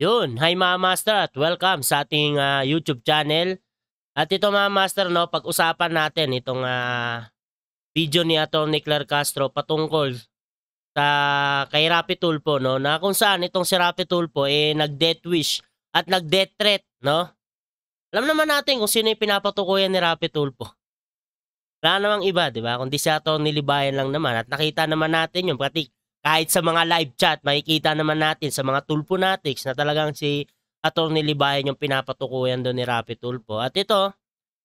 Yun, hi mga master at welcome sa ating YouTube channel. At ito mga master, no, pag-usapan natin itong video ni Atty. Claire Castro patungkol sa kay Rapi Tulfo, no, na kung saan itong si Rapi Tulfo nag-death wish at nag-death threat, no. Alam naman natin kung sino yung pinapatukuyan ni Rapi Tulfo. Wala namang iba, di ba? Kundi si Atty. Libayan lang naman at nakita naman natin yung pati kahit sa mga live chat, makikita naman natin sa mga Tulfonatics na talagang si Atty. Libayan yung pinapatukuyan doon ni Rapi Tulfo. At ito,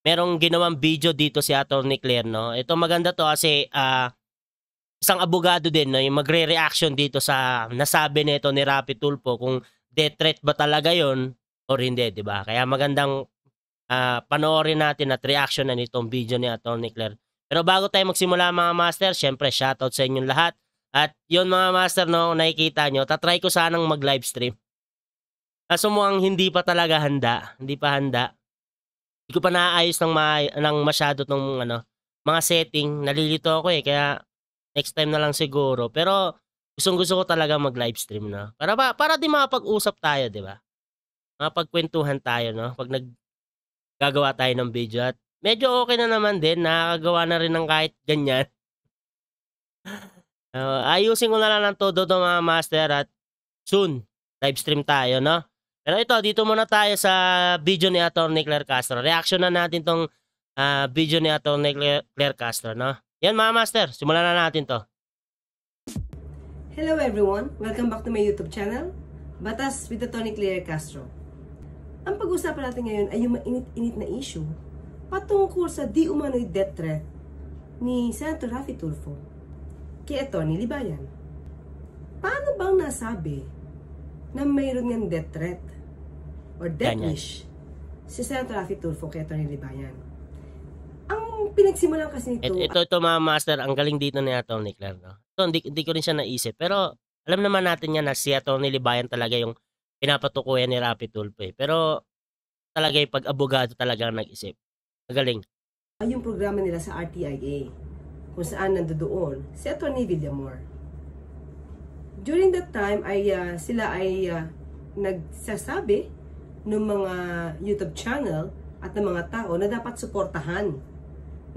merong ginawang video dito si Atty. Claire, no? Ito maganda to kasi isang abogado din, no? Yung magre-reaction dito sa nasabi nito ni Rapi Tulfo kung death threat ba talaga yon or hindi, di ba? Kaya magandang panoorin natin at reaction na nitong video ni Atty. Claire. Pero bago tayo magsimula mga master, syempre shoutout sa inyong lahat. At yun mga master, no, nakikita nyo, tatry ko sanang mag-live stream. Kaso mukhang hindi pa talaga handa. Hindi pa handa. Hindi ko pa naayos ng masyado tong mga setting. Nalilito ako kaya next time na lang siguro. Pero gusto ko talaga mag-live stream, no? Para di makapag-usap tayo, di ba? Makapagkwentuhan tayo, no? Pag naggagawa tayo ng video. At medyo okay na naman din. Nakakagawa na rin ng kahit ganyan. Ayusin ko na lang ng todo to mga master at soon, live stream tayo, no? Pero ito, dito muna tayo sa video ni Atty. Claire Castro. Reaction na natin tong video ni Atty. Claire Castro, no? Yan mga master, simulan na natin to. Hello everyone! Welcome back to my YouTube channel, Batas with Atty. Claire Castro. Ang pag-usapan natin ngayon ay yung mainit-init na issue patungkol sa di umano'y death threat ni Senator Rapi Tulfo kay Atty. Libayan. Paano bang nasabi na mayroon niyang death threat or death wish si Senator Rapi Tulfo kay Atty. Libayan? Ang pinagsimulan kasi nito... Ito mga master, ang galing dito ni Atty. Claire, no? Ito, hindi ko rin siya naisip. Pero alam naman natin yan na si Atty. Libayan talaga yung pinapatukuyan ni Rapi Tulfo. Pero talaga yung pag-abogado talaga nag-isip. Magaling. Yung programa nila sa RTIA, kung saan nandoon si Atty. Villamor. During that time, sila ay nagsasabi ng mga YouTube channel at ng mga tao na dapat suportahan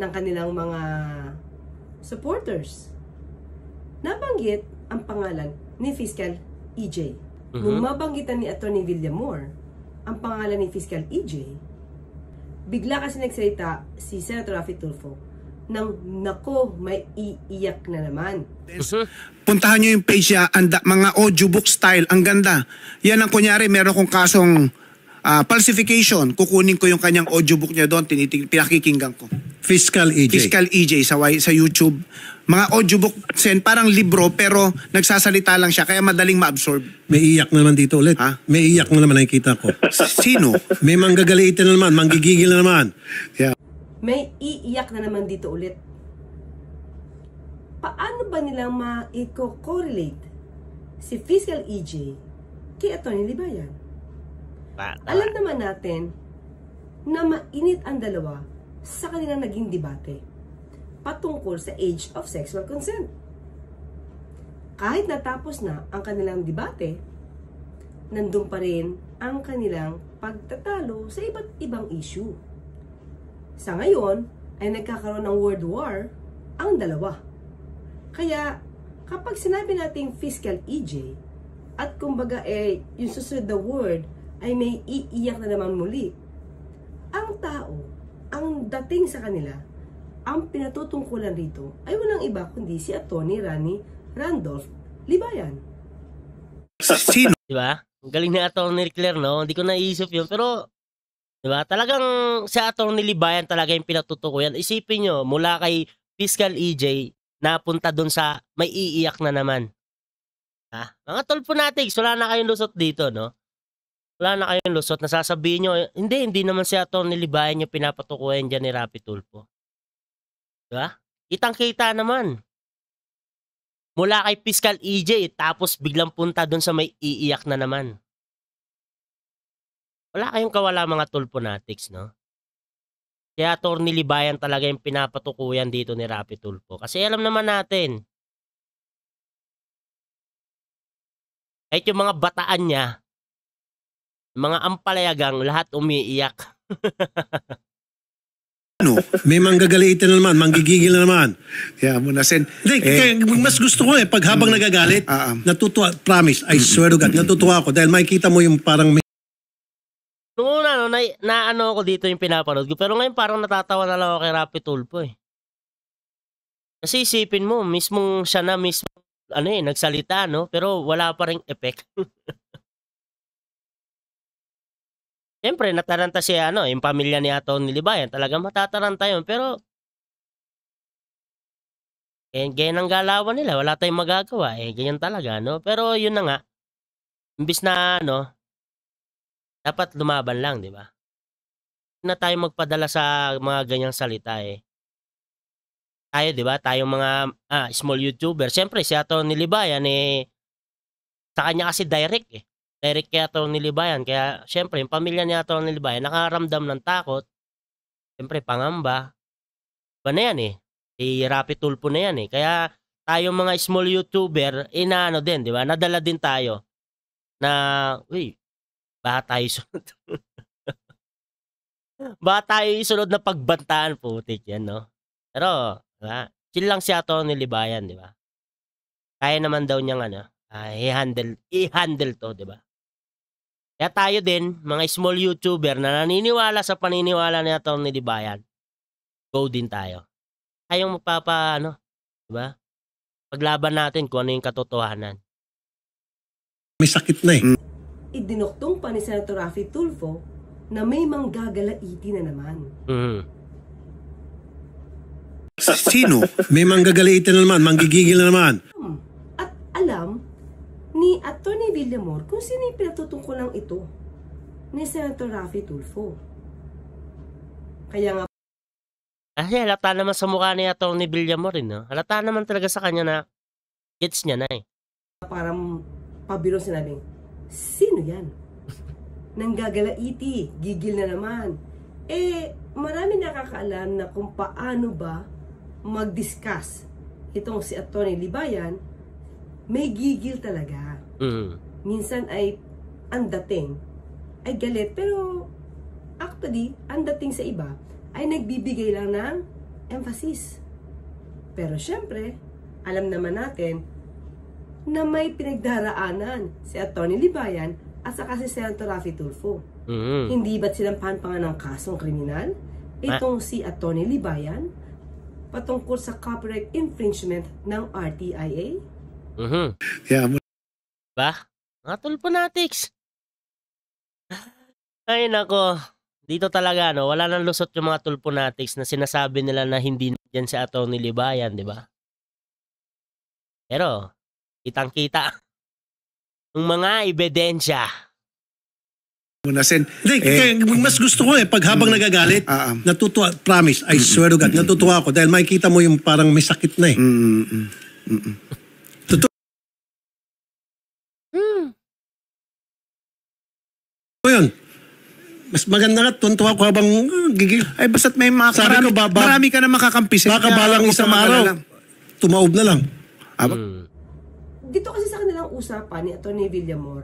ng kanilang mga supporters. Nabanggit ang pangalan ni Fiscal EJ. Nung mabanggitan ni Atty. Villamor ang pangalan ni Fiscal EJ, bigla kasi nagsalita si Senator Rapi Tulfo nang nako, may iiyak na naman. Puntahan nyo yung page niya, mga audiobook style, ang ganda. Yan ang kunyari, meron kong kasong falsification, kukunin ko yung kanyang audiobook niya doon, pinakikinggan ko. Fiscal EJ. Fiscal EJ sa YouTube. Mga audiobook, parang libro pero nagsasalita lang siya kaya madaling ma-absorb. May iyak na naman dito ulit. Ha? May iyak na naman nakikita ko. Sino? May manggagalitin na naman, manggigigil na naman. Yeah. May iiyak na naman dito ulit. Paano ba nilang ma-correlate si Fiscal EJ kay Atty. Libayan? Alam naman natin na mainit ang dalawa sa kanilang naging debate patungkol sa age of sexual consent. Kahit natapos na ang kanilang debate, nandun pa rin ang kanilang pagtatalo sa iba't ibang issue. Sa ngayon, ay nagkakaroon ng world war ang dalawa. Kaya, kapag sinabi nating Fiscal EJ, at kumbaga yung susunod na word ay may iiyak na naman muli, ang tao, ang dating sa kanila, ang pinatutungkulan rito ay walang iba kundi si Atty. Randolph Libayan. Sino? Diba? Ang galing ni Atty. Claire, no? Hindi ko naisip yun. Pero, diba? Talagang si Atty. Libayan talaga yung pinatutukuyan. Isipin nyo, mula kay Fiscal EJ, napunta dun sa may iiyak na naman. Ha? Mga Tulfonatics, wala na kayong lusot dito, no? Wala na kayong lusot. Nasasabihin nyo, hindi naman si Atty. Libayan yung pinapatukuyan dyan ni Rapi Tulfo. Diba? Kitang-kita naman. Mula kay Fiscal EJ, tapos biglang punta dun sa may iiyak na naman. Wala kayong kawala mga Tulfonatics, no? Kaya Atty. Libayan talaga yung pinapatukuyan dito ni Rapi Tulfo. Kasi alam naman natin, kahit yung mga bataan niya, Mga ampalayagang lahat umiiyak. Ano? May manggagalitin na naman, manggigigil na naman. Kaya mo na, Sen. Hindi, kaya mas gusto ko pag habang nagagalit, natutuwa, promise, I swear to God, natutuwa ako dahil makikita mo yung parang may Noong una, na ano ko dito yung pinapanood ko. Pero ngayon parang natatawa na lang ako kay Rapi Tulfo eh. Kasi isipin mo, mismong siya na mismo, nagsalita, no? Pero wala pa ring effect. Siyempre, nataranta siya, yung pamilya ni Atty. Libayan. Talagang matataranta yun. Pero, ganyan ang galawan nila. Wala tayong magagawa. Ganyan talaga, no? Pero yun na nga. Imbis na, dapat lumaban lang, di ba? Hindi na tayo magpadala sa mga ganyang salita, Tayo, di ba? Tayong mga small YouTuber. Siyempre, si Atty. Libayan, sa kanya kasi direct, Direct kay Atty. Libayan. Kaya, siyempre, yung pamilya ni Atty. Libayan, nakaramdam ng takot. Siyempre, pangamba. Ba na yan, Si Rapi Tulfo na yan, Kaya, tayong mga small YouTuber, inaano din, di ba? Nadala din tayo na, baka tayo sunod. Baka tayo isunod na pagbantaan, putik yan, no? Pero, chill lang si Atty. Libayan, di ba? Kaya naman daw niyang, i-handle to, di ba? Kaya tayo din, mga small YouTuber na naniniwala sa paniniwala ni Atty. Libayan, go din tayo. Tayong di ba? Paglaban natin kung ano yung katotohanan. may sakit na Idinuktong pa ni Senator Rafi Tulfo na may manggagalaiti na naman. Sino? May manggagalitin na naman, manggigigil na naman. At alam ni Atty. Villamor kung sino yung pinatutungkulang ito ni Senator Rafi Tulfo. Kaya nga Kasi halata naman sa mukha ni Atty. Villamor, no? Halata naman talaga sa kanya na gets niya na, parang pabiro sinabing, sino yan? Nanggagalaiti, gigil na naman. Marami nakakaalam na kung paano ba mag-discuss itong si Atty. Libayan, may gigil talaga. Minsan ay ang dating ay galit, pero actually, ang dating sa iba ay nagbibigay lang ng emphasis. Pero syempre, alam naman natin na may pinagdaraanan si Atty. Libayan at saka si Senator Rafi Tulfo. Hindi ba't sinampahan pa nga ng kasong kriminal? Itong si Atty. Libayan patungkol sa copyright infringement ng RTIA? Kaya mo. Ba? Mga Tulfonatics. Ay nako. Dito talaga, wala nang lusot yung mga Tulfonatics na sinasabi nila na hindi dyan si Atty. Libayan, di ba? Pero, kitang-kita ng mga ebidensya. Muna, Sen. Hindi, kaya mas gusto ko pag habang nagagalit, natutuwa, promise, I swear to God, natutuwa ako dahil makikita mo yung parang may sakit na Totoo. Yun. Mas maganda nga, tuntua ko habang gigil. Ay, basta't may marami ka na makakampi, Sen. Baka balang isang araw, tumaob na lang. Dito kasi sa kanilang usapan ni Atty. Villamor,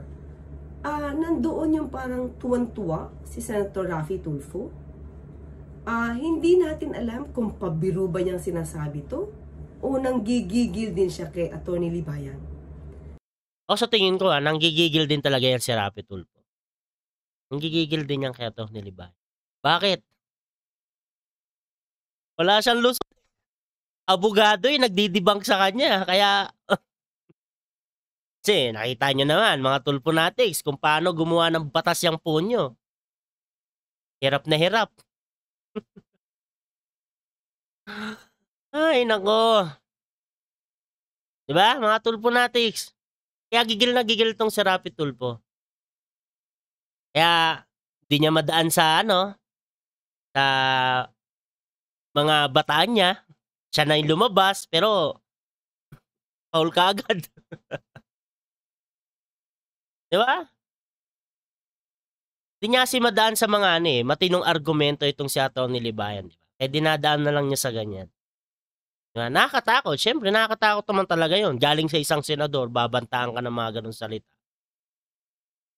nandoon yung parang tuwan-tuwa si Senator Rafi Tulfo. Hindi natin alam kung pabiro ba niyang sinasabi to o nanggigigil din siya kay Atty. Libayan. Sa tingin ko, nanggigigil din talaga yan si Rafi Tulfo. Nanggigigil din yan kay Atty. Libayan. Bakit? Wala siyang lusot. Abogado nagdidibang sa kanya. Kaya, kasi nakita nyo naman, mga Tulfonatics, kung paano gumawa ng batas yung punyo. Hirap na hirap. Ay, nako. Diba, mga Tulfonatics? Kaya gigil na gigil tong si Rafi Tulfo. Kaya, di niya madaan sa, sa mga bataan niya. Siya na yung lumabas, pero foul ka agad. Diba? Di niya kasi madaan sa mga matinong argumento itong si Atty. Libayan. Diba? Kaya dinadaan na lang niya sa ganyan. Diba? Nakakatakot. Siyempre, nakakatakot naman talaga yun. Galing sa isang senador, babantaan ka ng mga ganun salita.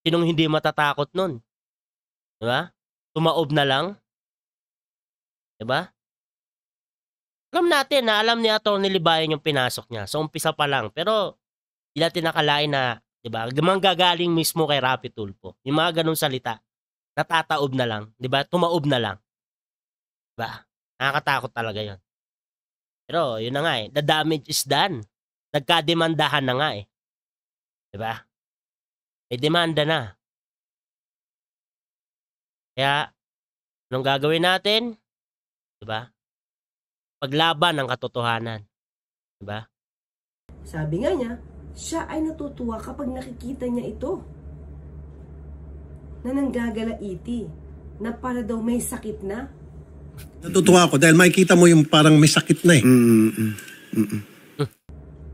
Sinong hindi matatakot nun? Diba? Tumaob na lang. Diba? Alam natin na alam ni Atty. Libayan yung pinasok niya. So, umpisa pa lang. Pero, hindi natin nakalain na, diba? Manggagaling mismo kay Rapi Tulfo. Yung mga ganun salita. Natataob na lang. Diba? Tumaob na lang. Diba? Nakakatakot talaga yun. Pero, yun na nga eh. The damage is done. Nagkademandahan na nga eh. Diba? May demanda na. Kaya, anong gagawin natin? Diba? Paglaban ng katotohanan. Diba? Sabi nga niya, siya ay natutuwa kapag nakikita niya ito. Na nanggagalaiti. Na para daw may sakit na. Natutuwa ako dahil makikita mo yung parang may sakit na eh.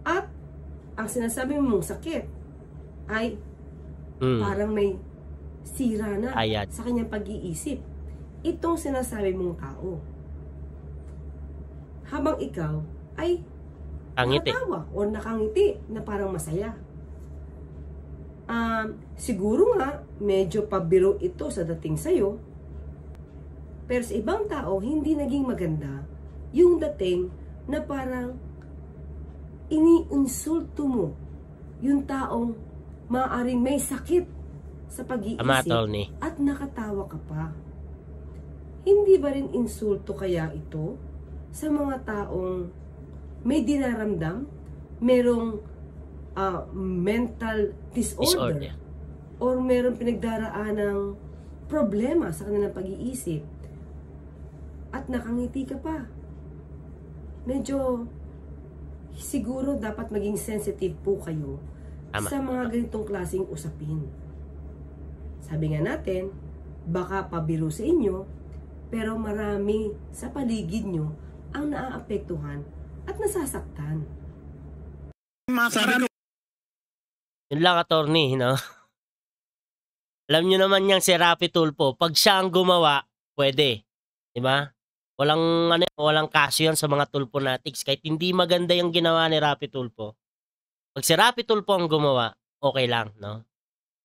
At, ang sinasabi mong sakit ay parang may sira na sa kanyang pag-iisip. Itong sinasabi mong tao. Habang ikaw ay nakatawa o nakangiti na parang masaya. Siguro nga, medyo pabiro ito sa dating sa'yo. Pero sa ibang tao, hindi naging maganda yung dating na parang iniinsulto mo yung taong maaaring may sakit sa pag-iisip at nakatawa ka pa. Hindi ba rin insulto kaya ito sa mga taong may dinaramdam, merong mental disorder or merong pinagdaraan ng problema sa kanilang pag-iisip at nakangiti ka pa? Medyo siguro dapat maging sensitive po kayo sa mga ganitong klaseng usapin. Sabi nga natin, baka pabiro sa inyo, pero marami sa paligid nyo ang naaapektuhan at nasasaktan. Yun lang, attorney, no? Alam nyo naman yang si Rapi Tulfo, pag siya ang gumawa, pwede. Diba? Walang kaso yan sa mga Tulfonatics. Kahit hindi maganda yung ginawa ni Rapi Tulfo. Pag si Rapi Tulfo ang gumawa, okay lang, no?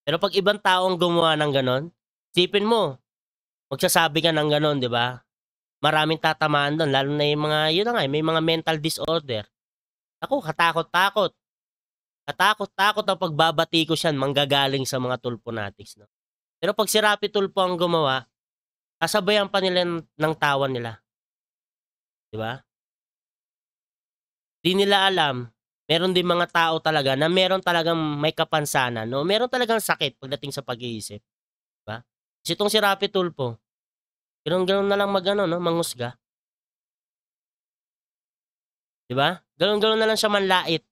Pero pag ibang tao ang gumawa ng ganon, isipin mo, magsasabi ka ng ganon, di ba? Maraming tatamaan doon, lalo na yung mga, yun na nga, may mga mental disorder. Ako, katakot-takot. Katakot-takot ang pagbabati ko siyan, manggagaling sa mga Tulfonatics, no? Pero pag si Rapi Tulfo ang gumawa, kasabayan pa nila ng tawa nila. Di ba? Di nila alam, meron din mga tao talaga na meron talagang may kapansanan, no? Meron talagang sakit pagdating sa pag-iisip. Diba? Kasi itong si Rapi Tulfo, ganoon na lang manghusga. Diba? Ganoon na lang siya manlait.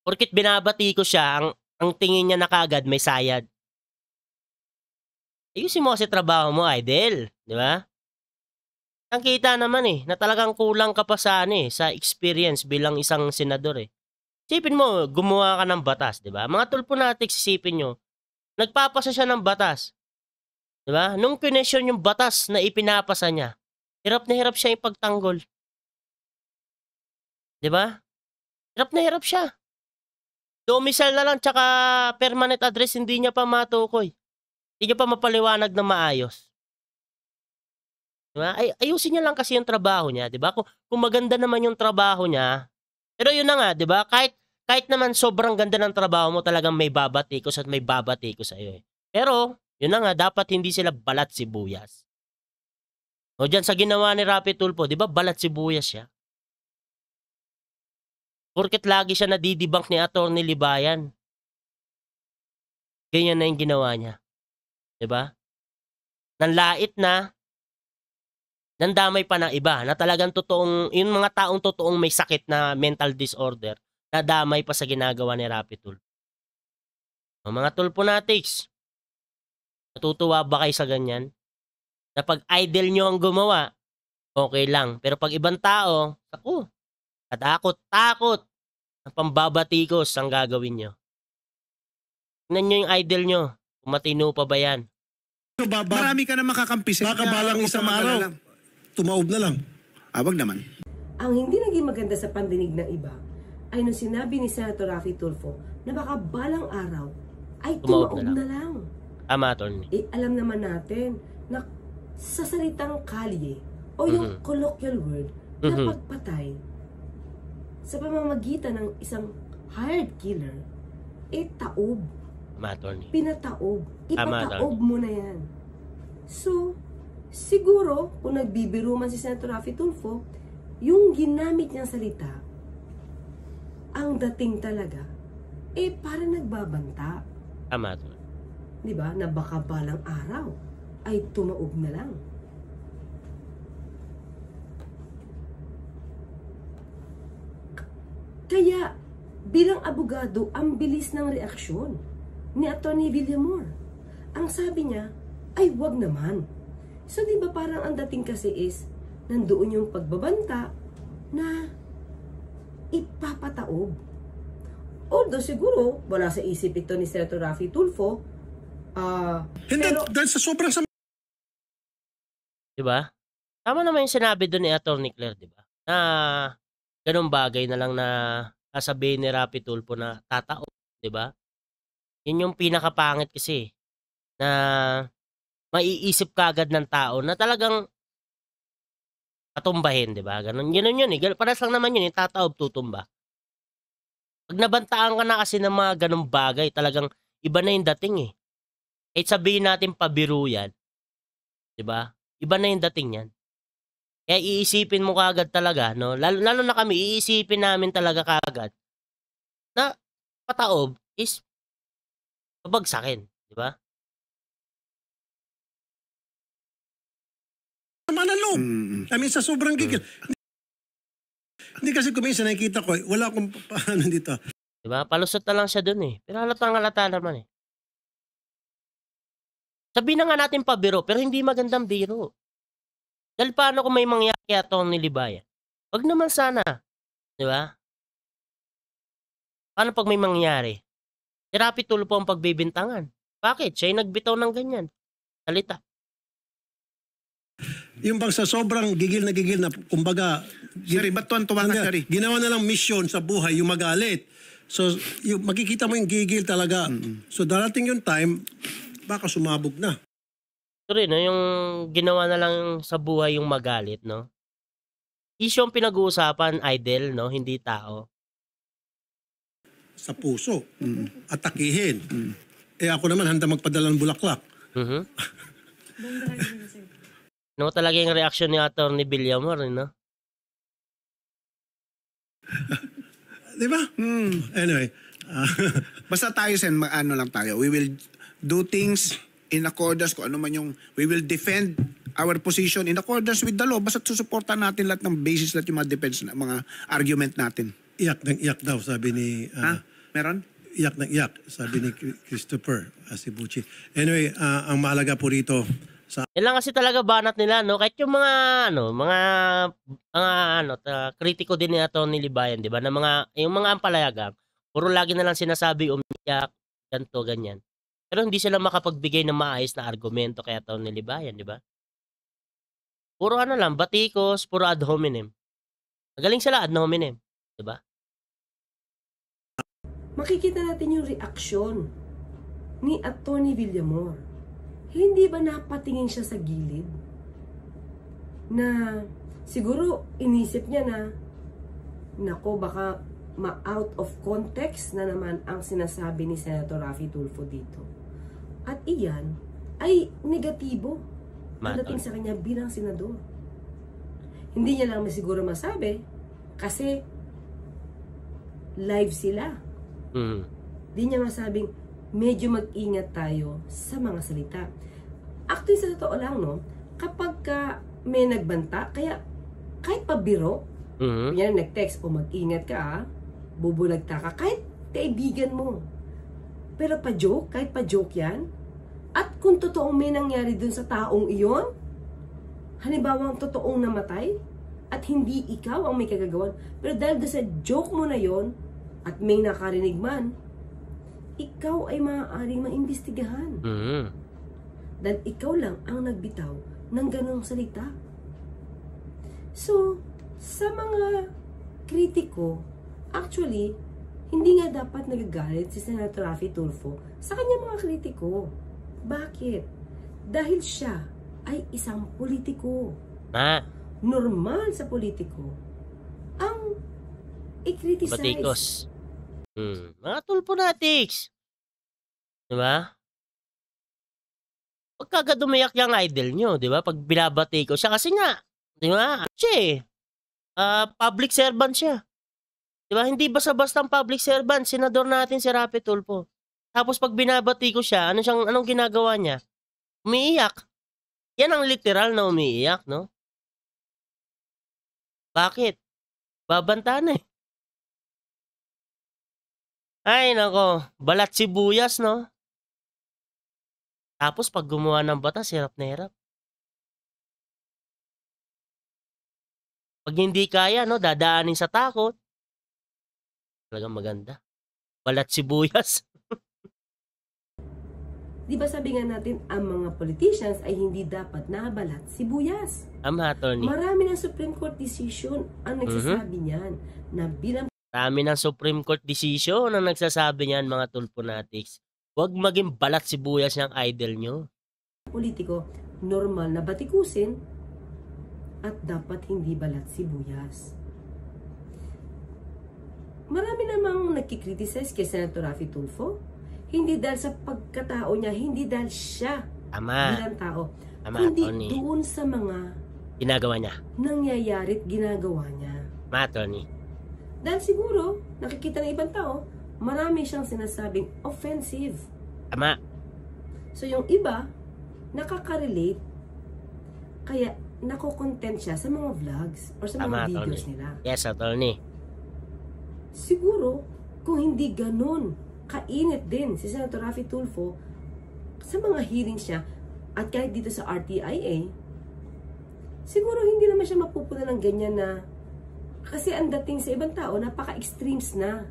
Porkit binabati ko siya, ang tingin niya na kaagad may sayad. Ayusin mo kasi trabaho mo, idol. Diba? Ang kita naman na talagang kulang ka pa sa sa experience bilang isang senador Isipin mo, gumawa ka ng batas, di ba? Mga Tulfonatics, isipin nyo, nagpapasa siya ng batas. Di ba? Nung kinesyon yung batas na ipinapasa niya, hirap na hirap siya ipagtanggol. Di ba? Hirap na hirap siya. Domicile na lang, tsaka permanent address, hindi niya pa matukoy. Hindi niya pa mapaliwanag na maayos. Diba? Ayusin niya lang kasi yung trabaho niya, 'di ba? Kung maganda naman yung trabaho niya. Pero yun na nga, 'di ba? Kahit naman sobrang ganda ng trabaho mo, talagang may babatikos at may babatikos sa iyo. Pero yun na nga, dapat hindi sila balat sibuyas. O diyan sa ginawa ni Rapi Tulfo, 'di ba? Balat sibuyas siya. Porket lagi siya nadidibang ni Atty. Libayan. Ganyan na yung ginawa niya. 'Di ba? Nanlait na, nandamay pa ng iba na talagang totoong, yung mga taong totoong may sakit na mental disorder, nadamay pa sa ginagawa ni Rapi Tulfo. Mga Tulfonatics, natutuwa ba kayo sa ganyan? Na pag idol nyo ang gumawa, okay lang. Pero pag ibang tao, takot ang pambabatikos ang gagawin nyo. Tingnan nyo yung idol nyo, kung matino pa ba yan. Marami ka na makakampi. Baka balang isang araw, tumaob na lang. Wag naman. Ang hindi naging maganda sa pandinig ng iba ay nung sinabi ni Senator Rapi Tulfo na baka balang araw ay tumaob na lang. Tama, attorney. Alam naman natin na sa salitang kalye o yung colloquial word na pagpatay sa pamamagitan ng isang hired killer, taob. Tama, attorney. Pinataob. Tama, Ipataob mo na yan. So, siguro, kung nagbibiro man si Senator Raffy Tulfo, yung ginamit niyang salita, ang dating talaga, para nagbabanta. Tama, attorney. Di ba? Na baka balang araw ay tumaob na lang. Kaya, bilang abogado, ang bilis ng reaksyon ni Atty. Villamor. Ang sabi niya, ay wag naman. So, di ba parang ang dating kasi is, nandoon yung pagbabanta na ipapataob. Although siguro, wala sa isip ito ni Senator Raffy Tulfo, Hindi, pero, dahil sa sobrang sama. Diba? Tama naman yung sinabi doon ni Atty. Claire, diba? Na ganung bagay na lang na sasabihin ni Raffy Tulfo na tatao, diba? Yun yung pinakapangit kasi na maiisip kagad ng tao na talagang patumbahin, diba? Ganun yun eh. Paras lang naman yun, yung tataob, tutumba. Pag nabantaan ka na kasi ng mga ganung bagay, talagang iba na yung dating eh. Sabihin natin pabiro yan. Diba? Iba na yung dating yan. Kaya iisipin mo kagad talaga, no? Lalo na kami, iisipin namin talaga kagad na pataob is babagsakin. Diba? Sama na loob. I mean, sa sobrang gigil. Hindi kasi kuminsan nakikita ko, wala akong paano dito. Diba? Palusot na lang siya dun eh. Pero halata naman eh. Sabihin na nga natin pabiro, pero hindi magandang biro. Dahil paano kung may mangyari kaya itong nilibayan? Wag naman sana. Diba? Paano pag may mangyari? Si Raffy Tulfo ang pagbibintangan. Bakit? Siya yung nagbitaw ng ganyan. Salita. Yung bang sa sobrang gigil na, kumbaga, Sari, ba't tuwan-tuwa ka, Sari? ginawa na lang mission sa buhay, yung magalit. So, makikita mo yung gigil talaga. So, darating yung time, baka sumabog na. Ito rin, no? Yung ginawa na lang sa buhay yung magalit, no? Issue yung pinag-uusapan, idol, no? Hindi tao. Sa puso. Atakihin. Ako naman, handa magpadala ng bulaklak. No, talaga yung reaction ni Atty. Villamor, no? Di ba? Anyway. Basta tayo, Sen, ano lang tayo. We will do things in accordance kung ano man yung, we will defend our position in accordance with the law. Basta susuportan natin lahat ng basis, lahat yung mga defense, mga argument natin. Iyak ng iyak daw, sabi ni... Ha? Meron? Iyak ng iyak, sabi ni Christopher Asibuchi. Anyway, ang mahalaga po rito, Yan lang kasi talaga banat nila, no? Kahit yung mga kritiko din ni Atty. Libayan, di ba? Na yung mga ampalayagang, puro lagi na lang sinasabi, umiyak, ganito, ganyan. Pero hindi sila makapagbigay ng maayos na argumento kay Atty. Libayan, di ba? Puro lang, batikos, puro ad hominem. Magaling sila ad hominem, di ba? makikita natin yung reaksyon ni Atty. Villamor. Hindi ba napatingin siya sa gilid? Na siguro inisip niya na, nako baka ma-out of context na naman ang sinasabi ni Senator Raffy Tulfo dito. At iyan ay negatibo pagdating sa kanya bilang senador. Hindi niya lang siguro masabi kasi live sila. Hindi niya masabing medyo mag-ingat tayo sa mga salita. Actually, sa totoo lang, no, kapag may nagbanta, kaya kahit pabiro, yan nag-text, o mag-ingat ka, bubulagta ka, kahit kaibigan mo. Pero pa-joke, kahit pa-joke yan, at kung totoong may nangyari dun sa taong iyon, halimbawa ang totoong namatay, at hindi ikaw ang may kagagawan, pero dahil doon sa joke mo na yon at may nakarinig man, ikaw ay maaaring maimbestigahan. Dahil ikaw lang ang nagbitaw ng ganong salita. So, sa mga kritiko, actually, hindi nga dapat nagagalit si Senator Raffy Tulfo sa kanyang mga kritiko. Bakit? Dahil siya ay isang politiko. Normal sa politiko ang i-criticize. Batikos. Mga tulponatics. Diba? Pagka dumiyak yung idol nyo, diba? Pag binabati ko siya, kasi nga, diba? Siya public servant siya. Diba? Hindi basta-basta ang public servant. Senador natin si Rapi Tulfo. Tapos pag binabati ko siya, anong ginagawa niya? Umiiyak. Yan ang literal na umiiyak, no? Bakit? Babanta na eh. Ay, nako. Balat sibuyas, no? Tapos pag gumawa ng batas, hirap na hirap. Pag hindi kaya, no, dadaanin sa takot. Talagang maganda. Balat sibuyas. Di ba sabi nga natin, ang mga politicians ay hindi dapat nabalat sibuyas. Tama, attorney. Marami ng Supreme Court decision ang nagsasabi niyan na bilang Marami ng Supreme Court decision ang nagsasabi niyan, mga tulponatics. Huwag maging balat sibuyas ng idol nyo. politiko, normal na batikusin at dapat hindi balat sibuyas. Marami namang nagkikriticize kay Senator Rafi Tulfo. Hindi dahil sa pagkatao niya, hindi dahil siya bilang tao, kundi Tony. doon sa mga Ginagawa niya. nangyayari at ginagawa niya. Tony. Dahil siguro, nakikita ng ibang tao, marami siyang sinasabing offensive. Tama. So yung iba, nakaka-relate, kaya nako-content siya sa mga vlogs or sa mga videos Tony. nila. Yes, attorney. Siguro, kung hindi ganun, kainit din si Senator Rafi Tulfo sa mga hearings niya at kahit dito sa RTIA, siguro hindi naman siya mapupuna ng ganyan na kasi ang dating sa ibang tao, napaka-extremes na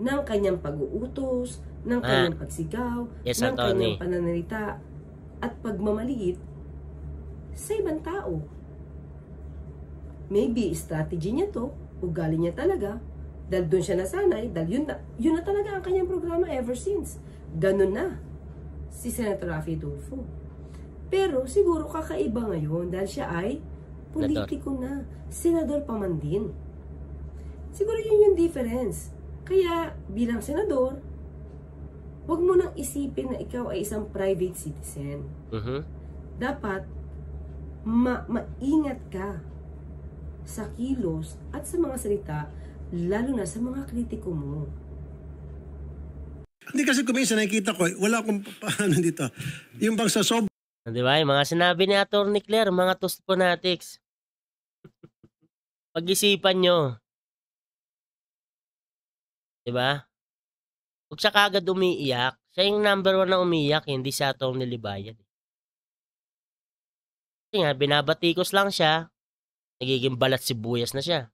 ng kanyang pag-uutos, ng kanyang pagsigaw, Yes, ng attorney. kanyang pananalita at pagmamaliit sa ibang tao. Maybe strategy niya to, ugali niya talaga, dahil doon siya nasanay, dahil yun na talaga ang kanyang programa ever since. Ganun na si Senator Rafi Tulfo. Pero siguro kakaiba ngayon dahil siya ay politiko na. Senador pa man din. Siguro yun yung difference. Kaya bilang senador, huwag mo nang isipin na ikaw ay isang private citizen. Dapat maingat ka sa kilos at sa mga salita, lalo na sa mga kritiko mo. Hindi kasi kuminsan nakikita ko, wala akong paano dito. Yung bang sa Di ba? Yung mga sinabi ni Atty. Claire, mga tulponatics. Pag-isipan nyo. Di ba? Huwag siya kagad umiiyak. Siya yung number 1 na umiiyak, hindi si Atty. Libayan. Kasi nga, binabatikos lang siya, nagiging balat sibuyas na siya.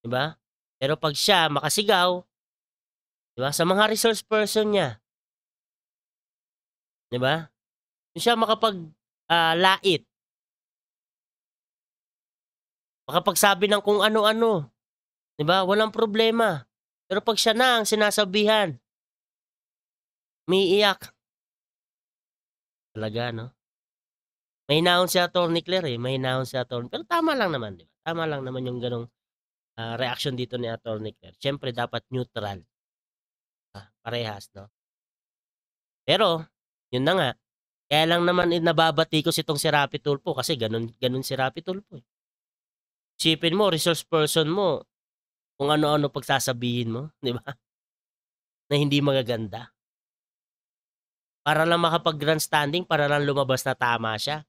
Di ba? Pero pag siya makasigaw, di ba? Sa mga resource person niya, di ba? Kung siya makapag-lait, makapagsabi ng kung ano-ano, di ba? Walang problema. Pero pag siya na ang sinasabihan, umiiyak. Talaga, no? Mahinahon si Atty. Claire eh. Mahinahon si Atty. Pero tama lang naman, di ba? Tama lang naman yung ganong reaction dito ni Atty. Claire. Siyempre, dapat neutral. Parehas, no? Pero, yun na nga. Kaya lang naman nababati ko itong si Rapi Tulfo kasi ganun si Rapi Tulfo. Isipin mo, resource person mo, kung ano-ano pagsasabihin mo, di ba? Na hindi magaganda. Para lang makapag-grandstanding, para lang lumabas na tama siya.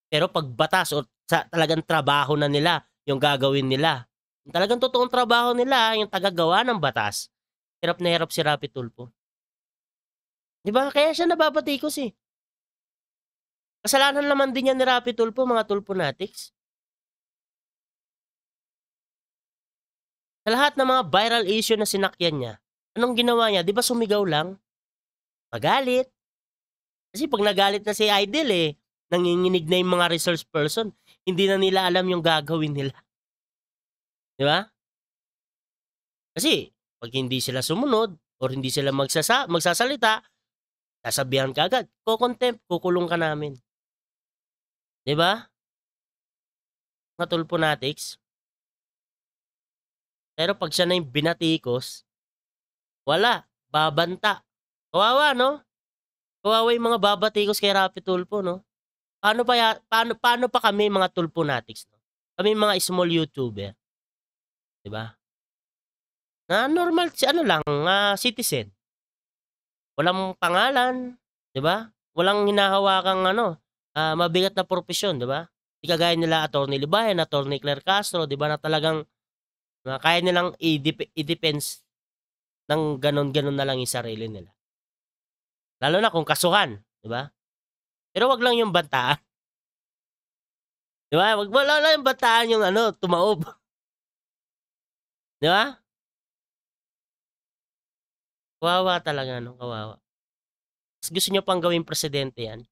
Pero pag batas o talagang trabaho na nila, yung gagawin nila, yung talagang totoong trabaho nila, yung tagagawa ng batas, hirap na hirap si Rapi Tulfo. Di ba? Kaya siya nababatikos eh. Kasalanan naman din yan ni Rapi Tulfo, mga tulponatics. Sa lahat ng mga viral issue na sinakyan niya, anong ginawa niya? Di ba sumigaw lang? Magalit. Kasi pag nagalit na si Idol eh, nanginginig na yung mga resource person, hindi na nila alam yung gagawin nila. Di ba? Kasi pag hindi sila sumunod or hindi sila magsasalita, sasabihan ka agad, ko-contempt, kukulong ka namin. 'Di ba? Mga Tulfonatics. Pero pag siya na yung binatikos, wala, babanta. Kawawa, no? Kawawa yung mga babatikos kay Rapi Tulfo, no? Paano pa kami mga Tulfonatics, no? Kami mga small YouTuber. 'Di ba? Na normal lang, citizen. Walang pangalan, 'di ba? Walang hinahawakang mabigat na propesyon, 'di ba? Di kagaya nila Attorney Libayan, Attorney Claire Castro, 'di ba, na talagang kaya nilang i-defense ng ganon-ganon na lang yung sarili nila. Lalo na kung kasuhan, 'di ba? Pero wag lang yung bantaan. 'Di ba? Wala lang yung bantaan yung tumaob. 'Di ba? Kawawa talaga, no? Kawawa. Mas gusto nyo pang gawing presidente yan.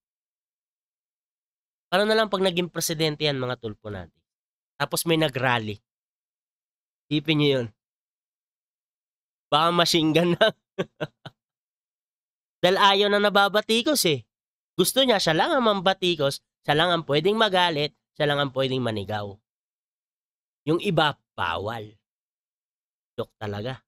Paano na lang pag naging presidente yan, mga Tulfonatics? Tapos may nag-rally. Isipin nyo yun. Baka machine gun na. Dahil ayaw na nababatikos eh. Gusto niya, siya lang ang mambatikos, siya lang ang pwedeng magalit, siya lang ang pwedeng manigaw. Yung iba, bawal. Joke talaga.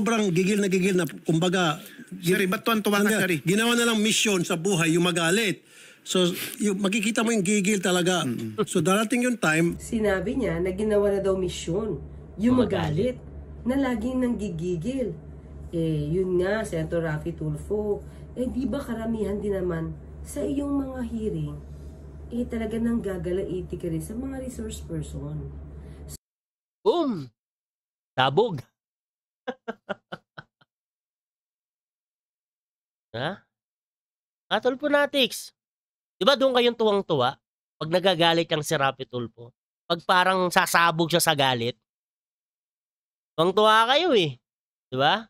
Sobrang gigil na, kumbaga, Sir, ba't tuwan-tuwa ka, Sir? ginawa na lang mission sa buhay yung magalit. So, makikita mo yung gigil talaga. So, darating yung time. Sinabi niya na ginawa na daw misyon yung magalit na laging nanggigigil. Yun nga, Senator Rafi Tulfo, di ba karamihan din naman sa iyong mga hearing, talaga nang gagalaiti ka rin sa mga resource person. Boom! Tabog! Ha? Tulfonatics. Di ba doon kayong tuwang-tuwa? Pag nagagalit yung si Rapi Tulfo. Pag parang sasabog siya sa galit. Tuwang-tuwa kayo eh. Di ba?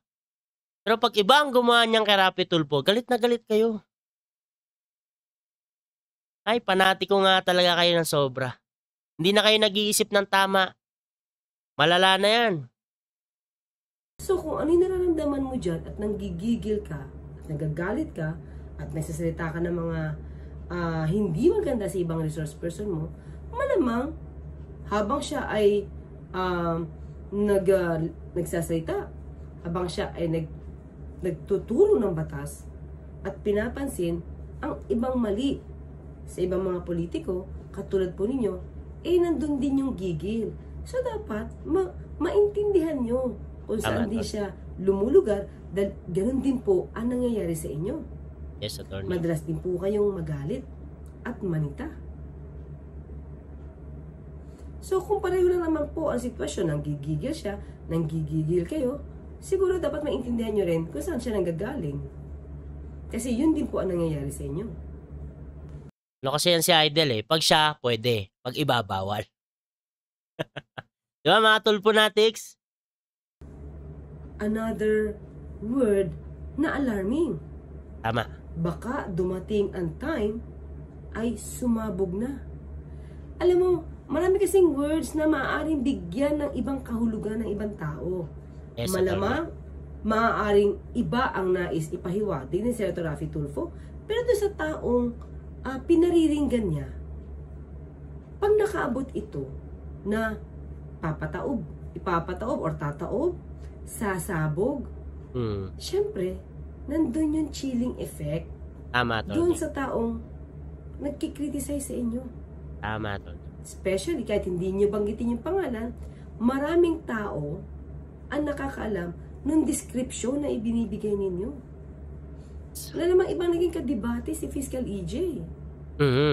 Pero pag iba ang gumawa niyang kay Rapi Tulfo, galit na galit kayo. Ay, panatiko nga talaga kayo ng sobra. Hindi na kayo nag-iisip ng tama. Malala na yan. So kung ano yung nararamdaman mo dyan at nanggigigil ka, at nagagalit ka, at nagsasalita ka ng mga hindi maganda sa ibang resource person mo, malamang habang siya ay nagsasalita, habang siya ay nagtuturo ng batas at pinapansin ang ibang mali sa ibang mga politiko, katulad po ninyo, nandun din yung gigil. So dapat maintindihan nyo kung saan di siya lumulugar, dahil ganun din po ang nangyayari sa inyo. Yes, Attorney. Madalas din po kayong magalit at manita. So kung pareho lang naman po ang sitwasyon, nanggigigil siya, nanggigigil kayo, siguro dapat maintindihan nyo rin kung saan siya nanggagaling. Kasi yun din po ang nangyayari sa inyo. Kasi yan si Idol eh. Pag siya, pwede. Pag iba, bawal. Diba mga Tulfonatics? Another word na alarming. Tama. Baka dumating ang time ay sumabog na. Alam mo, marami kasing words na maaaring bigyan ng ibang kahulugan ng ibang tao. Yes, Malamang, maaaring iba ang nais ipahiwatig ni Senator Rafi Tulfo, pero doon sa taong pinariringgan niya, pag nakaabot ito na ipapataob or tataob, sasabog, syempre, nandun yung chilling effect. Tama, Tony. Doon sa taong nagkikriticize sa inyo. Tama, Tony. Especially kahit hindi nyo banggitin yung pangalan, maraming tao ang nakakaalam nung description na ibinibigay ninyo. Wala namang ibang naging kadebate si Fiscal EJ.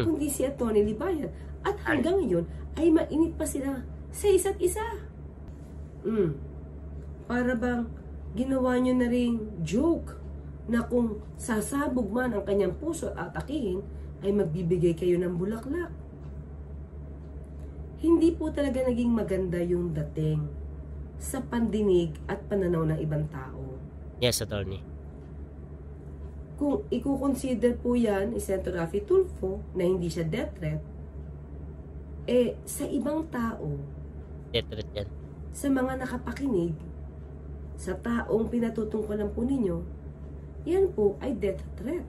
Kundi si Atty. Libayan. At hanggang ngayon ay mainit pa sila sa isa't isa. Para bang ginawa nyo na rin joke na kung sasabog man ang kanyang puso at atakihin, ay magbibigay kayo ng bulaklak. Hindi po talaga naging maganda yung dating sa pandinig at pananaw ng ibang tao. Yes, Attorney. Kung i-consider po yan ni Senator Rafi Tulfo na hindi siya death threat, sa ibang tao, Death threat yan. sa mga nakapakinig, sa taong pinatutungkulan po ninyo, yan po ay death threat.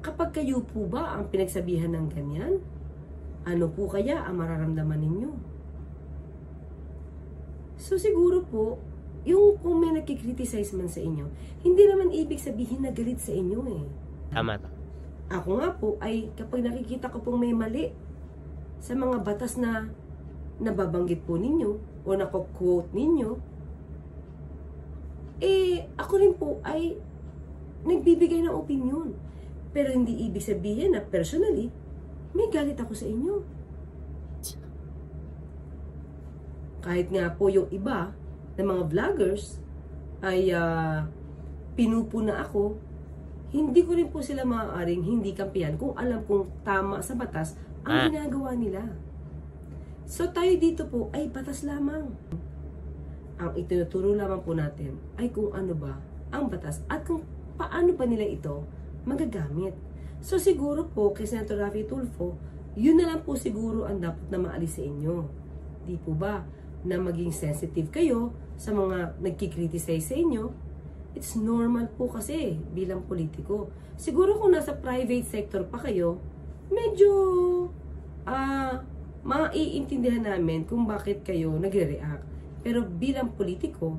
Kapag kayo po ba ang pinagsabihan ng ganyan, ano po kaya ang mararamdaman ninyo? So siguro po, yung kung may nagkikriticize man sa inyo, hindi naman ibig sabihin na galit sa inyo eh. Tama. Ako nga po ay kapag nakikita ko pong may mali sa mga batas na nababanggit po ninyo o nako-quote ninyo, ako rin po ay nagbibigay ng opinion. Pero hindi ibig sabihin na personally, may galit ako sa inyo. Kahit nga po yung iba ng mga vloggers ay pinupuna ako, hindi ko rin po sila maaaring hindi kampihan kung alam kong tama sa batas ang ginagawa nila. So tayo dito po ay batas lamang. Ang itinuturo lamang po natin ay kung ano ba ang batas at kung paano ba nila ito magagamit. So siguro po kay Senator Raffy Tulfo, yun na lang po siguro ang dapat na maalis sa inyo. Di po ba na maging sensitive kayo sa mga nagkikriticize sa inyo? It's normal po kasi bilang politiko. Siguro kung nasa private sector pa kayo, medyo maiintindihan namin kung bakit kayo nagre-react. Pero bilang politiko,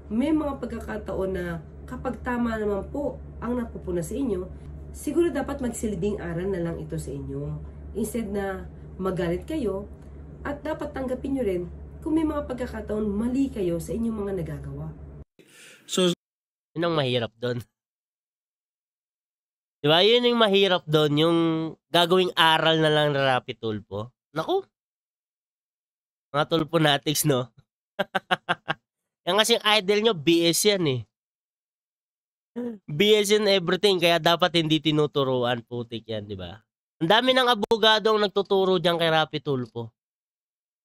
may mga pagkakataon na kapag tama naman po ang napupuna sa inyo, siguro dapat magsilbing aral na lang ito sa inyo. Instead na magalit kayo, at dapat tanggapin nyo rin kung may mga pagkakataon mali kayo sa inyong mga nagagawa. So, Yun ang mahirap doon. Diba? Yun yung mahirap doon, yung gagawing aral na lang na Raffy Tulfo. Naku! Mga Tulfonatics, no? Yan kasi yung idol nyo, BS yan eh. BS in everything, kaya dapat hindi tinuturuan, putik yan, di ba? Ang dami ng abogado ang nagtuturo dyan kay Raffy Tulfo.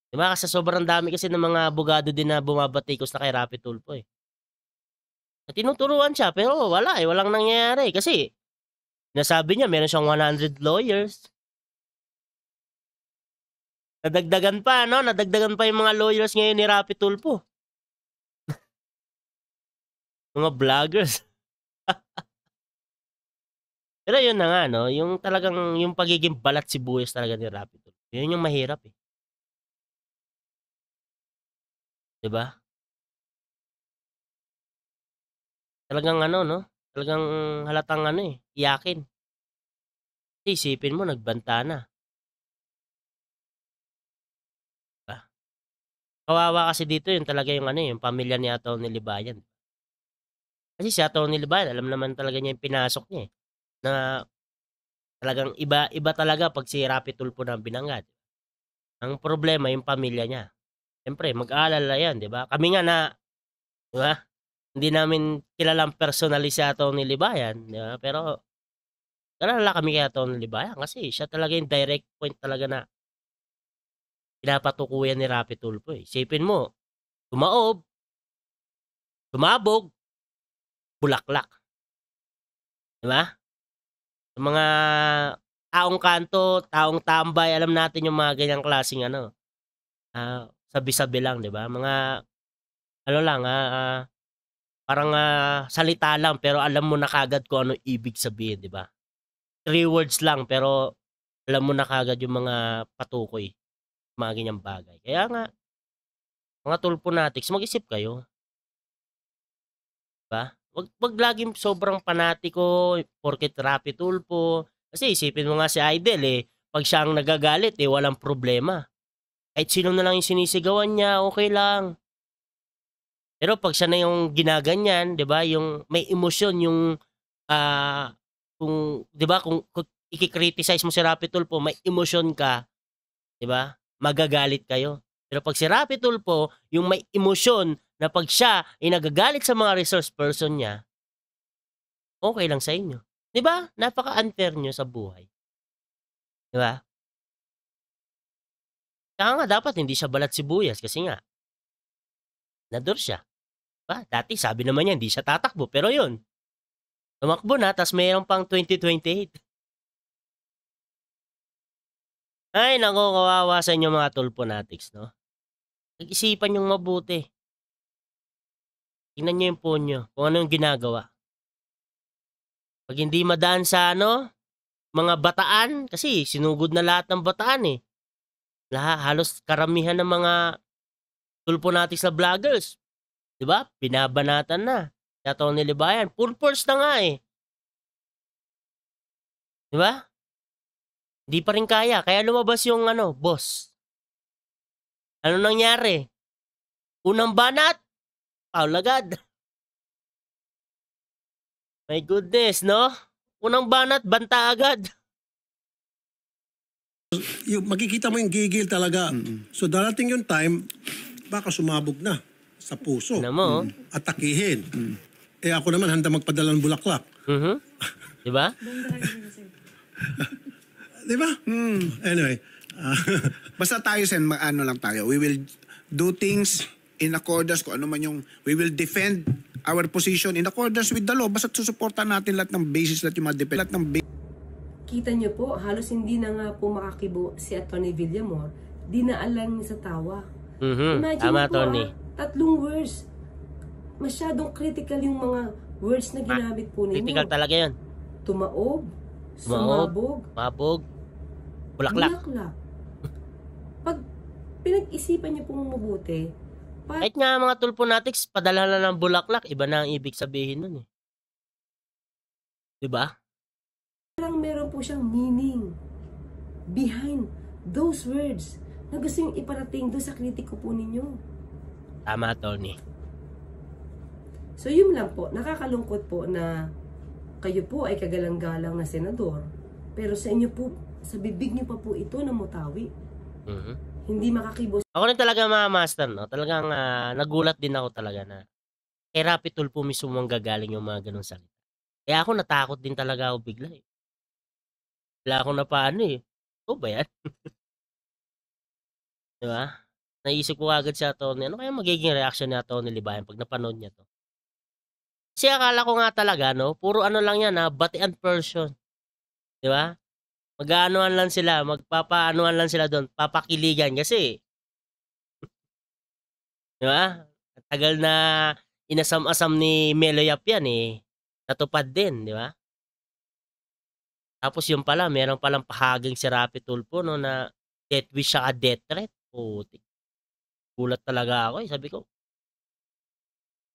Di ba? Kasi sobrang dami kasi ng mga abogado din na bumabatikos na kay Raffy Tulfo eh. Tinuturuan siya, pero wala eh, walang nangyayari. Kasi, nasabi niya, meron siyang 100 lawyers. Nadagdagan pa, no? Nadagdagan pa yung mga lawyers ngayon ni Raffy Tulfo. Mga vloggers. Pero yun na nga, no? Yung talagang, yung pagiging balat sibuyas talaga ni Raffy Tulfo. Yun yung mahirap eh. Diba? Talagang ano, no? Talagang halatang ano eh, iyakin. Isipin mo, nagbanta na. Diba? Kawawa kasi dito yung talaga yung ano yung pamilya ni Atty. Libayan. Kasi si Atty. Libayan, alam naman talaga niya yung pinasok niya eh. Na talagang iba talaga pag si Raffy Tulfo na binanggad. Ang problema yung pamilya niya. Siyempre, mag-aalala yan, di ba? Kami nga na, di ba? Hindi namin kilalang personally si Atty. Libayan, di ba? Pero, kilala kami kay Atty. Libayan kasi siya talaga yung direct point talaga na pinapatukuyan ni Raffy Tulfo eh. Isipin mo, tumaob, tumabog, bulaklak. Di ba? Sa mga taong kanto, taong tambay, alam natin yung mga ganyang klaseng ano, sabi-sabi lang, di ba? Mga, ano lang, parang salita lang, pero alam mo na kagad kung ano ibig sabihin, di ba? 3 words lang, pero alam mo na kagad yung mga patukoy, mga ganyang bagay. Kaya nga, mga Tulfonatics, mag-isip kayo. Diba? Wag laging sobrang panatiko, porket Raffy Tulfo. Kasi isipin mo nga si Idol eh, pag siya ang nagagalit eh, walang problema. Kahit sino na lang yung sinisigawan niya, okay lang. Pero pag siya na yung ginaganyan, 'di ba? Yung may emosyon, yung kung 'di ba, kung i-criticize mo si Raffy Tulfo, may emosyon ka, 'di ba? Magagalit kayo. Pero pag si Raffy Tulfo, yung may emosyon na pag siya ay nagagalit sa mga resource person niya, okay lang sa inyo. 'Di ba? Napaka-unfair niyo sa buhay. 'Di ba? Kaya nga dapat hindi siya balat sibuyas kasi nga nador siya. Diba? Dati sabi naman niya hindi siya tatakbo, pero yun. Tumakbo na, tas mayroon pang 2028. Ay, naku, kawawa sa inyo mga Tulfonatics, no? Nag-isipan yung mabuti. Tingnan nyo yung phone nyo, kung ano yung ginagawa. Pag hindi madaan sa mga bataan, kasi sinugod na lahat ng bataan eh. Halos karamihan ng mga tulpo natin sa vloggers. Diba? Binabanatan na. Kaya Tony Libayan, full force na nga eh. Diba? Hindi pa rin kaya. Kaya lumabas yung boss. Ano nangyari? Unang banat, foul agad. My goodness, no? Unang banat, banta agad. Makikita mo yung gigil talaga. So darating yung time, baka sumabog na sa puso. Ano mo? Atakihin. Eh ako naman handa magpadala ng bulaklak. Diba? Diba? Anyway. Basta tayo, Sen, lang tayo. We will do things in accordance kung ano man yung, we will defend our position in accordance with the law. Basta susuportan natin lahat ng basis, lahat yung mga lahat ng Kita nyo po, halos hindi na nga po makakibo si Atty. Villamor. Dinaalan niya sa tawa. Imagine Tama, po, Tony. 3 words. Masyadong critical yung mga words na ginamit po ninyo. Critical talaga yun. Tumaob, sumabog, mabog, bulaklak. Pag pinag-isipan niyo pong mabuti, Kahit nga mga tulpo natics, padala na ng bulaklak, iba na ang ibig sabihin nun eh. Diba? parang meron po siyang meaning behind those words na gusto yung iparating doon sa kritiko po ninyo. Tama, Tony. So yun lang po, nakakalungkot po na kayo po ay kagalang-galang na senador, pero sa inyo po, sa bibig niyo pa po ito na mutawi. Hindi makakibos. Ako rin talaga mga master, no? Talagang nagulat din ako talaga na kay Rapi Tulfo mismo ang gagaling yung mga ganun salita. Kaya ako natakot din talaga ako bigla eh. Wala akong napaano eh. Ito ba yan? Diba? Naisip ko agad si Atty. Ano kaya magiging reaction ni Atty. Libayan pag napanood niya to? Kasi akala ko nga talaga, no? Puro ano lang yan, batian person. Diba? Mag-aanuhan lang sila, magpapaanuhan lang sila doon, papakiligan kasi. Diba? Tagal na inasam-asam ni Meloyap yan eh. Natupad din, di ba? Tapos yung pala, meron palang pahaging si Rapi Tulfo, no, na death wish siya death threat. Puti. Gulat talaga ako eh. Sabi ko,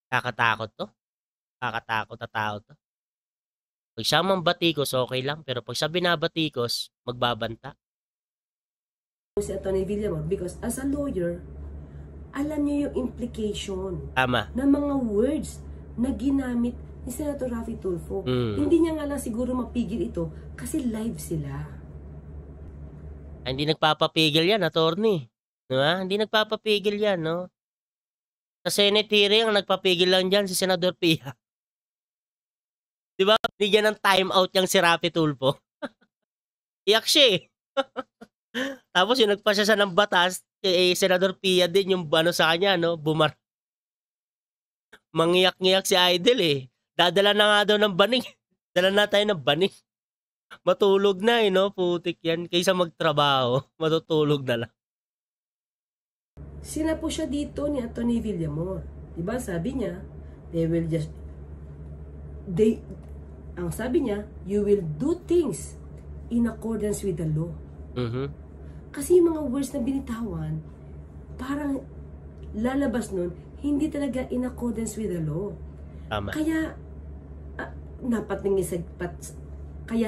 kakatakot to. Kakatakot na tao to. Pag siya mambatikos, okay lang. Pero pag siya binabatikos, magbabanta. Si Atty. Villamor, because as a lawyer, alam niyo yung implication Tama. ng mga words na ginamit ni Senator Rafi Tulfo. Hindi niya nga lang siguro mapigil ito kasi live sila. Ay, hindi nagpapapigil yan, attorney. Diba? Hindi nagpapapigil yan, no? Sa Senate hearing, ang nagpapigil lang dyan si Senador Pia. Diba? Bigyan ng time out yung si Rapi Tulfo. Iyak siya eh. Tapos yung nagpasya siya ng batas, Senador Pia din yung sa kanya, no? Mangiyak-ngiyak si Idol eh. Dadala na nga daw ng banig. Dala na tayo ng banig. Matulog na eh, no? Putik yan. Kaysa magtrabaho, matutulog na lang. Sinapo siya dito ni Atty. Villamor. Diba sabi niya, ang sabi niya, you will do things in accordance with the law. Kasi yung mga words na binitawan, parang lalabas nun, hindi talaga in accordance with the law. Tama. Kaya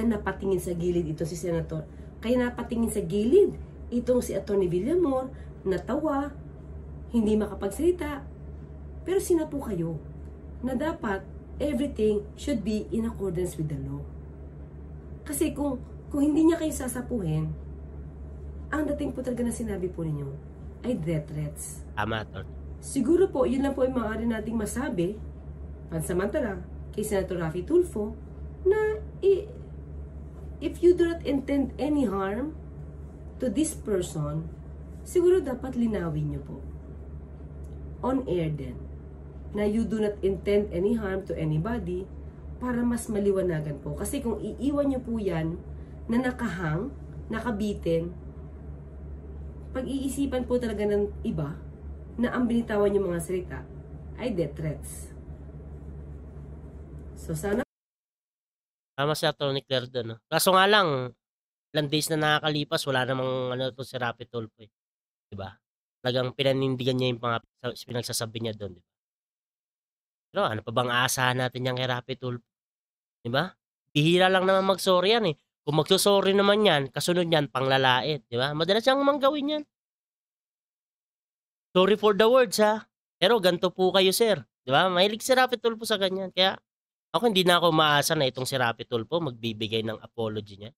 napatingin sa gilid ito si Senator. Kaya napatingin sa gilid itong si Atty. Villamor, natawa, hindi makapagsalita. Pero sinapo kayo na dapat everything should be in accordance with the law. Kasi kung hindi niya kayo sasapuhin, ang dating po talaga na sinabi po ninyo ay death threats. Tama, Tony. Siguro po, yun lang po yung maaari nating masabi pansamantala kay Senator Rafi Tulfo na if you do not intend any harm to this person, siguro dapat linawin nyo po on air din na you do not intend any harm to anybody para mas maliwanagan po. Kasi kung iiwan nyo po yan na nakahang, nakabitin, pag-iisipan po talaga ng iba na ang binitawan yung mga salita ay death threats. So sana Tama si Atty. Claire do'n, no? Kaso nga lang, ilang days na nakakalipas, wala namang ano 'to si Rapi Tulfo, eh, 'di ba? Talagang pinanindigan niya yung mga pinagsasabi niya do'n, 'di ba? Pero ano pa bang aasahan natin diyan kay Rapi Tulfo, 'di ba? Bihira lang naman mag-sorry yan, eh. Kung magso-sorry naman yan, kasunod niyan panglalait, 'di ba? Madalas siyang gawin yan. Sorry for the words, ha, pero ganito po kayo, sir, 'di ba? Mahilig si Rapi Tulfo sa ganyan. Kaya ako hindi na ako umaasa na itong si Rapi Tulfo magbibigay ng apology niya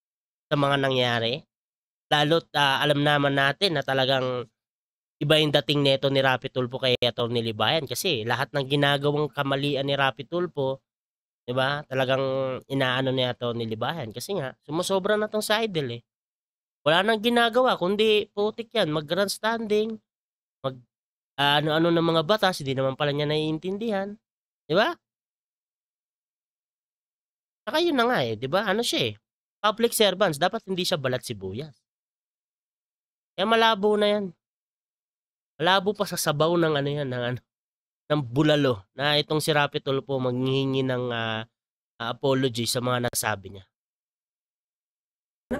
sa mga nangyari. Lalo't alam naman natin na talagang iba yung dating neto ni Rapi Tulfo kay Atty. Libayan kasi lahat ng ginagawang kamalian ni Rapi Tulfo, 'di ba? Talagang inaano ni Atty. Libayan kasi nga sumosobra na 'tong si Idol, eh. Wala nang ginagawa kundi putik yan, mag-grandstanding, ano-ano ng mga batas, hindi naman pala niya naiintindihan, 'di ba? Saka yun na nga, eh, 'di ba? Ano siya, eh, public servants, dapat hindi siya balat sibuyas. Kaya malabo na yan. Malabo pa sa sabaw ng ano yan, ng bulalo na itong si Rapi Tulfo maghihingi ng apology sa mga nasabi niya.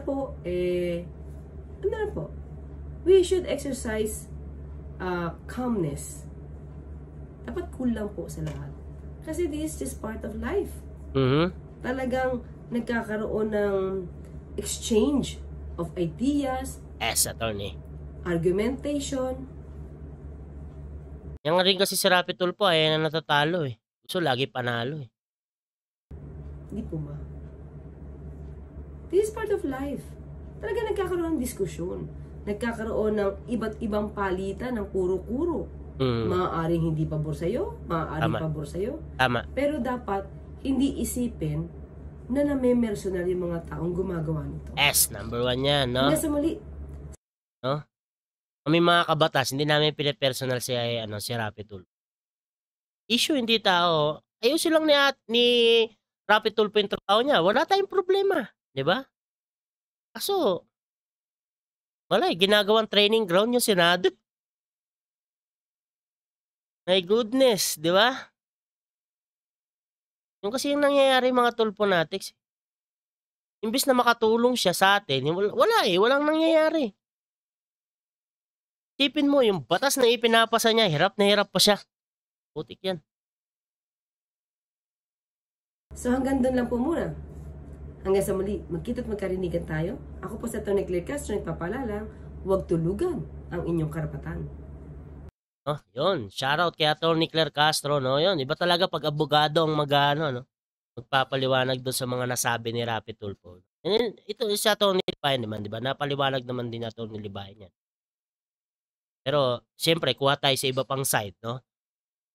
po, ano na po, we should exercise calmness. Dapat cool lang po sa lahat. Kasi this is just part of life. Talagang nagkakaroon ng exchange of ideas, attorney. argumentation. Yan rin kasi si Rapi Tulfo ay natatalo, eh. So lagi panalo, eh. Hindi po ba? This is part of life. Talaga nagkakaroon ng diskusyon. Nagkakaroon ng iba't ibang palitan ng kuro-kuro. Maaaring hindi pabor sa'yo, maaaring pabor sa'yo. Tama. Pero dapat hindi isipin na namemersonal yung mga taong gumagawa nito. Number 1 yan, no? Hanggang sa muli. No? Kami mga kabatas, hindi namin pinapersonal si Rapi Tulfo. Issue hindi tao. Ayusin lang ni Rapi Tulfo yung trabaho niya. Wala tayong problema. 'Di ba? Kaso, wala eh. Ginagawang training ground yung Senado. My goodness, 'di ba? Yung kasi yung nangyayari mga Tulfonatics. Imbis na makatulong siya sa atin, wala eh. Walang nangyayari. Isipin mo, yung batas na ipinapasa niya, hirap na hirap pa siya. Putik yan. So hanggang doon lang po muna. Hanggang sa muli, magkita't magkarinigan tayo. Ako po sa Atty. Claire Castro, nagpapalala, huwag tulugan ang inyong karapatan. Yun. Shoutout kay Atty. Claire Castro, no? Yun, iba talaga pag abogado ang magpapaliwanag doon sa mga nasabi ni Rapi Tulfo. And ito si Atty. Libayan naman, di ba? Napaliwanag naman din Atty. Libayan yan. Pero, siyempre, kuha tayo sa iba pang side, no?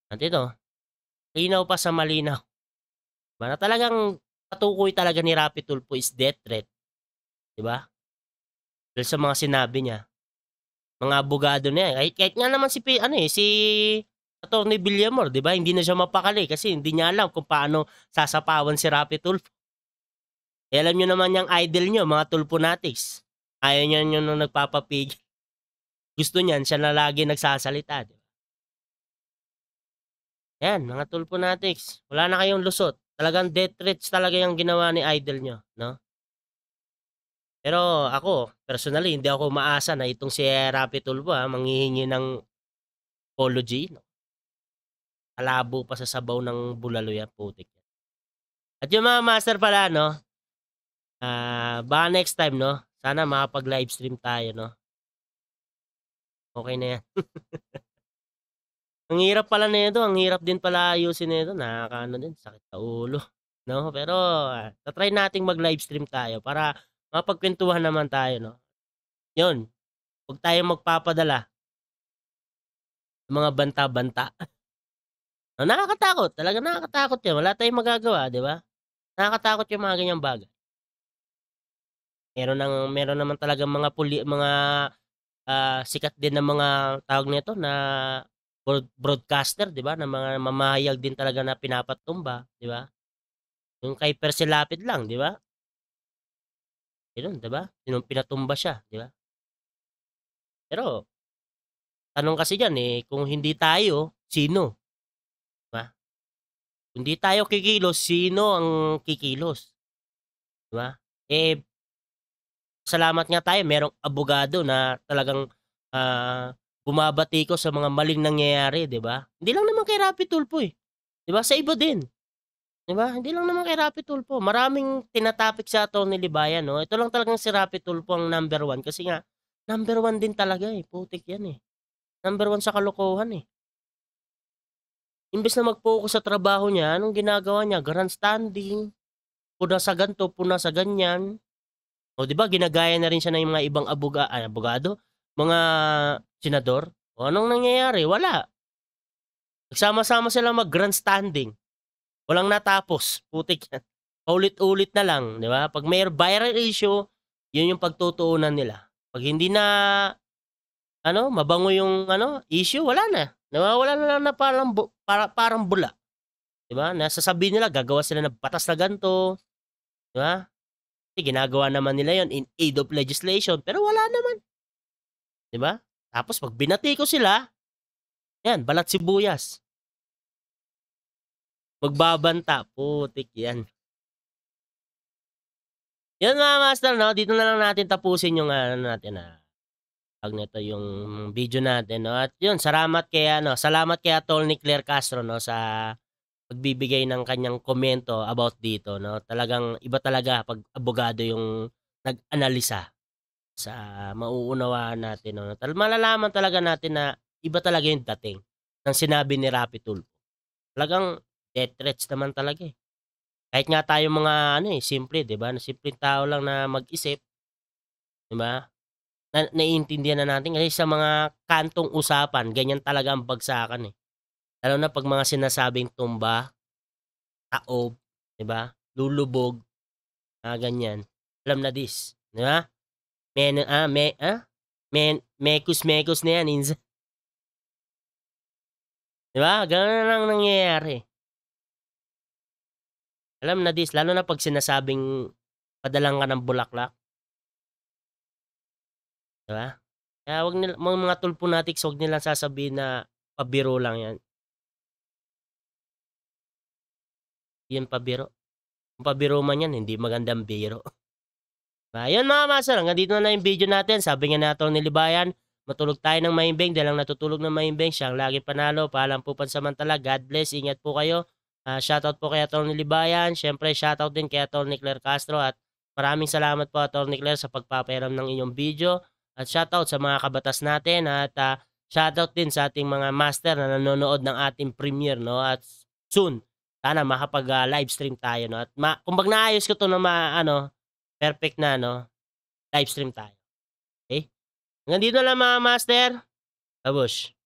At ito, linaw pa sa malinaw. Diba? Na talagang patukoy talaga ni Rapi Tulfo is death threat. Diba? Dahil sa mga sinabi niya. Mga abogado niya. Kahit nga naman si Atty. Villamor, diba? Hindi na siya mapakali kasi hindi niya alam kung paano sasapawan si Rapi Tulfo. E alam nyo naman yung idol nyo, mga Tulfonatics. Ayaw niya nyo nung nagpapapigil. Gusto niyan, siya na lagi nagsasalita. Diba? Yan, mga Tulfonatics. Wala na kayong lusot. Talagang death threats talaga yung ginawa ni idol nyo. No? Pero ako, personally, hindi ako maasa na itong si Rapi Tulfo manghihingi ng apology. No? Kalabo pa sa sabaw ng bulalo yan, putik. At yung mga master pala, no? Baka next time, no? Sana makapag-livestream tayo, no? Okay na yan. Ang hirap pala nito, ang hirap din pala ayusin nito, nakakaano din, sakit sa ulo, no? Pero try nating mag-livestream tayo para mapagkwentuhan naman tayo, no? 'Yun. Huwag tayong magpapadala ng mga banta-banta. No, nakakatakot, talaga nakakatakot 'yan. Wala tayong magagawa, 'di ba? Nakakatakot yung mga ganyang bagay. Meron naman talagang mga sikat din na mga tawag nito na broadcaster, 'di ba? Na mga mamahayag din talaga na pinapatumba, 'di ba? Yung kay Percy Lapid lang, 'di ba? Yun, 'di ba? Sinong pinatumba siya, 'di ba? Pero tanong kasi diyan kung hindi tayo, sino? 'Di ba? Kung di tayo kikilos, sino ang kikilos? Di ba? Eh, salamat nga tayo, merong abogado na talagang bumabati ko sa mga maling nangyayari, di ba? Hindi lang naman kay Rapi Tulfo eh. Di ba? Sa iba din. Di ba? Hindi lang naman kay Rapi Tulfo. Maraming tinatapik sa Atty. Libayan, no? Ito lang talagang si Rapi Tulfo ang number 1 kasi nga, number 1 din talaga eh. Putik yan eh. Number 1 sa kalokohan eh. Imbes na mag-focus sa trabaho niya, anong ginagawa niya? Grandstanding. Puna sa ganto, puna sa ganyan. O di ba ginagaya na rin siya ng mga ibang abogado, mga senador. O anong nangyayari? Wala. Nagsama-sama sila mag-grandstanding. Walang natapos. Putik yan. Paulit-ulit na lang, di ba? Pag may viral issue, yun yung pagtutuunan nila. Pag hindi na mabango yung issue, wala na. Nawawala na lang na parang bula. Di ba? Nasasabihin nila, gagawa sila ng batas na ganito. Di ba? Ginagawa naman nila yon in aid of legislation, pero wala naman. Di ba? Tapos pag binati ko sila, yan, balat sibuyas. Magbabanta. Putik yan. Yan mga master, no? Dito na lang natin tapusin yung pag nito yung video natin, no? At yun, salamat kay Atty. Claire Castro, no, sa pagbibigay ng kanyang komento about dito, no? Talagang iba talaga pag abogado yung nag-analisa sa mauunawaan natin, no? Malalaman talaga natin na iba talaga yung dating ng sinabi ni Rapi Tulfo. Talagang death threats naman talaga eh. Kahit nga tayo mga simple, 'di ba? Na simpleng tao lang na mag-isip, 'di ba? Naiintindihan na natin kasi sa mga kantong usapan, ganyan talaga ang bagsakan eh. Lalo na pag mga sinasabing tumba, taob, 'di ba? Lulubog, ganyan. Alam na this, 'di ba? Mekus na yan, insa. 'Di ba? Ganun na lang nangyayari. Alam na this, lalo na pag sinasabing padalang ka ng bulaklak. 'Di ba? Kaya wag nila, mga tulponatics, wag nilang sasabihin na pabiro lang yan. Yan pabiro. Kung pabiro man yan, hindi magandang biro. Ayun mga master, hanggang dito na yung video natin. Sabi nga natin ni Libayan, matulog tayo ng mahimbing dahil lang natutulog ng mahimbing. Siyang lagi panalo. Paalam po pansamantala. God bless. Ingat po kayo. Shoutout po kay Atty. Libayan. Siyempre, shoutout din kay Atty. Claire Castro. At maraming salamat po Atty. Claire sa pagpapairam ng inyong video. At shoutout sa mga kabatas natin. At shoutout din sa ating mga master na nanonood ng ating premiere. No? At soon, sana makapag-live stream tayo. No? At kung naayos ko ito na perfect na live stream tayo. Okay? Hanggang dito lang mga master. Babush.